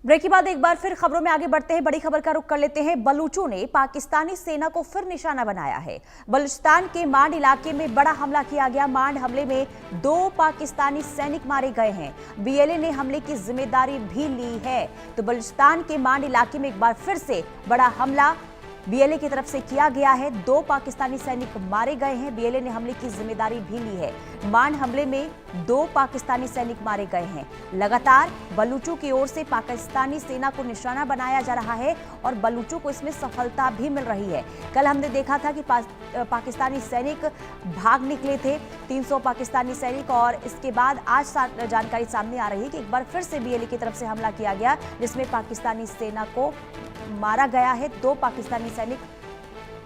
Break के बाद एक बार फिर खबरों में आगे बढ़ते हैं। बड़ी खबर का रुख कर लेते हैं। बलूचों ने पाकिस्तानी सेना को फिर निशाना बनाया है। बलूचिस्तान के मांड इलाके में बड़ा हमला किया गया। मांड हमले में 2 पाकिस्तानी सैनिक मारे गए हैं। बीएलए ने हमले की जिम्मेदारी भी ली है। तो बलूचिस्तान के मांड इलाके में एक बार फिर से बड़ा हमला बीएलए की तरफ से किया गया है। 2 पाकिस्तानी सैनिक मारे गए हैं। बीएलए ने हमले की जिम्मेदारी भी ली है। मांड हमले में 2 पाकिस्तानी सैनिक मारे गए हैं। लगातार बलूचों की ओर से पाकिस्तानी सेना को निशाना बनाया जा रहा है और बलूचों को इसमें सफलता भी मिल रही है। कल हमने देखा था कि पाकिस्तानी सैनिक भाग निकले थे, 300 पाकिस्तानी सैनिक, और इसके बाद आज जानकारी सामने आ रही है कि एक बार फिर से बीएलए की तरफ से हमला किया गया, जिसमें पाकिस्तानी सेना को मारा गया है। 2 पाकिस्तानी सैनिक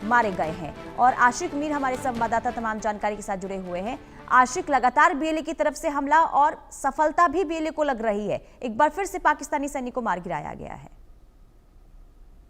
मारे गए हैं। और आशिक मीर हमारे संवाददाता तमाम जानकारी के साथ जुड़े हुए हैं। आशिक, लगातार बीएलए की तरफ से हमला और सफलता भी बीएलए को लग रही है। एक बार फिर से पाकिस्तानी सैनिक को मार गिराया गया है।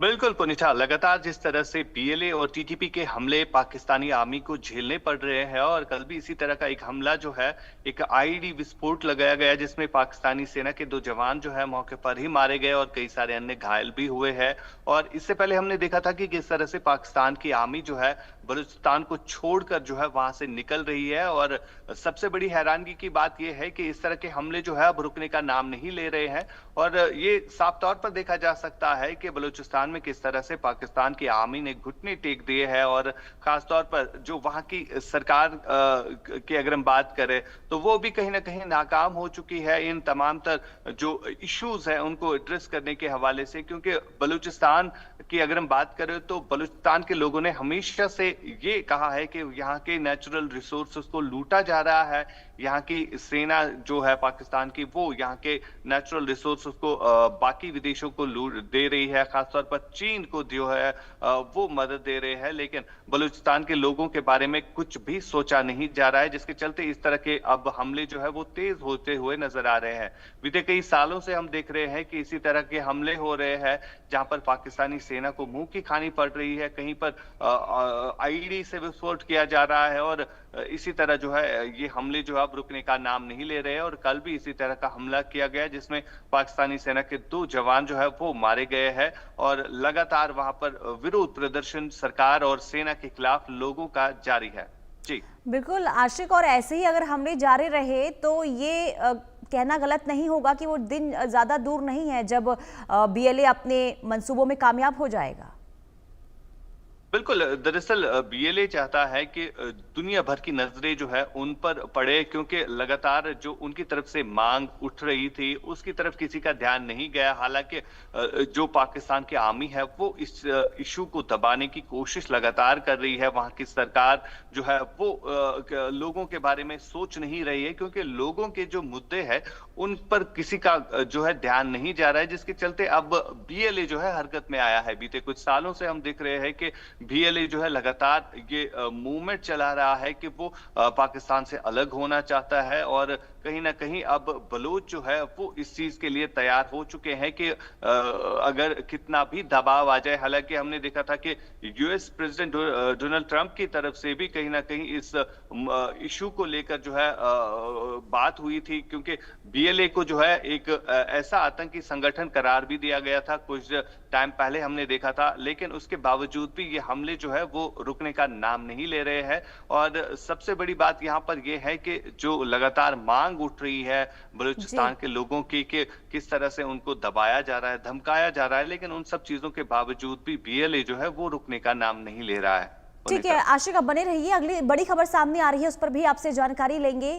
बिल्कुल पुनीता, लगातार जिस तरह से बीएलए और टीटीपी के हमले पाकिस्तानी आर्मी को झेलने पड़ रहे हैं, और कल भी इसी तरह का एक हमला जो है, एक आईईडी विस्फोट लगाया गया जिसमें पाकिस्तानी सेना के 2 जवान जो है मौके पर ही मारे गए और कई सारे अन्य घायल भी हुए हैं। और इससे पहले हमने देखा था कि किस तरह से पाकिस्तान की आर्मी जो है बलूचिस्तान को छोड़कर जो है वहां से निकल रही है। और सबसे बड़ी हैरानगी की बात यह है कि इस तरह के हमले जो है अब रुकने का नाम नहीं ले रहे हैं। और ये साफ तौर पर देखा जा सकता है कि बलूचिस्तान में किस तरह से पाकिस्तान की आर्मी ने घुटने टेक दिए हैं। और खासतौर पर जो वहां की सरकार की अगर हम बात करें तो वो भी कहीं ना कहीं नाकाम हो चुकी है इन तमाम तर जो इश्यूज है उनको एड्रेस करने के हवाले से। क्योंकि बलूचिस्तान की अगर हम बात करें तो बलूचिस्तान के लोगों ने हमेशा से ये कहा है कि यहाँ के नेचुरल रिसोर्सेज को लूटा जा रहा है। यहाँ की सेना जो है पाकिस्तान की, वो यहाँ के नेचुरल रिसोर्सेज को बाकी विदेशों को लूट दे रही है, खासतौर पर चीन को जो है वो मदद दे रहे हैं। लेकिन बलूचिस्तान के लोगों के बारे में कुछ भी सोचा नहीं जा रहा है, जिसके चलते इस तरह के अब हमले जो है वो तेज होते हुए नजर आ रहे हैं। बीते कई सालों से हम देख रहे हैं कि इसी तरह के हमले हो रहे हैं जहां पर पाकिस्तानी सेना को मुंह की खानी पड़ रही है। कहीं पर आईईडी से विस्फोट किया जा रहा है और इसी तरह जो है ये हमले जो अब रुकने का नाम नहीं ले रहे हैं। और कल भी इसी तरह का हमला किया गया जिसमें पाकिस्तानी सेना के 2 जवान जो है वो मारे गए हैं। और लगातार वहां पर विरोध प्रदर्शन सरकार और सेना के खिलाफ लोगों का जारी है। जी बिल्कुल आशिक, और ऐसे ही अगर हमले जारी रहे तो ये कहना गलत नहीं होगा कि वो दिन ज्यादा दूर नहीं है जब बीएलए अपने मंसूबों में कामयाब हो जाएगा। बिल्कुल, दरअसल बीएलए चाहता है कि दुनिया भर की नजरें जो है उन पर पड़े, क्योंकि लगातार जो उनकी तरफ से मांग उठ रही थी उसकी तरफ किसी का ध्यान नहीं गया। हालांकि जो पाकिस्तान की आर्मी है वो इस इशू को दबाने की कोशिश लगातार कर रही है। वहां की सरकार जो है वो लोगों के बारे में सोच नहीं रही है, क्योंकि लोगों के जो मुद्दे हैं उन पर किसी का जो है ध्यान नहीं जा रहा है, जिसके चलते अब बीएलए जो है हरकत में आया है। बीते कुछ सालों से हम देख रहे हैं कि बीएलए जो है लगातार ये मूवमेंट चला रहा है कि वो पाकिस्तान से अलग होना चाहता है। और कहीं ना कहीं अब बलूच जो है वो इस चीज के लिए तैयार हो चुके हैं कि अगर कितना भी दबाव आ जाए। हालांकि हमने देखा था कि यूएस प्रेसिडेंट डोनाल्ड ट्रंप की तरफ से भी कहीं ना कहीं इस इशू को लेकर जो है बात हुई थी, क्योंकि बीएलए को जो है एक ऐसा आतंकी संगठन करार भी दिया गया था कुछ टाइम पहले हमने देखा था। लेकिन उसके बावजूद भी ये हमले जो है वो रुकने का नाम नहीं ले रहे हैं। और सबसे बड़ी बात यहाँ पर यह है कि जो लगातार मांग उठ रही है बलूचिस्तान के लोगों की कि किस तरह से उनको दबाया जा रहा है, धमकाया जा रहा है, लेकिन उन सब चीजों के बावजूद भी बीएलए जो है वो रुकने का नाम नहीं ले रहा है। ठीक है आशिक, अब बने रहिए, अगली बड़ी खबर सामने आ रही है उस पर भी आपसे जानकारी लेंगे।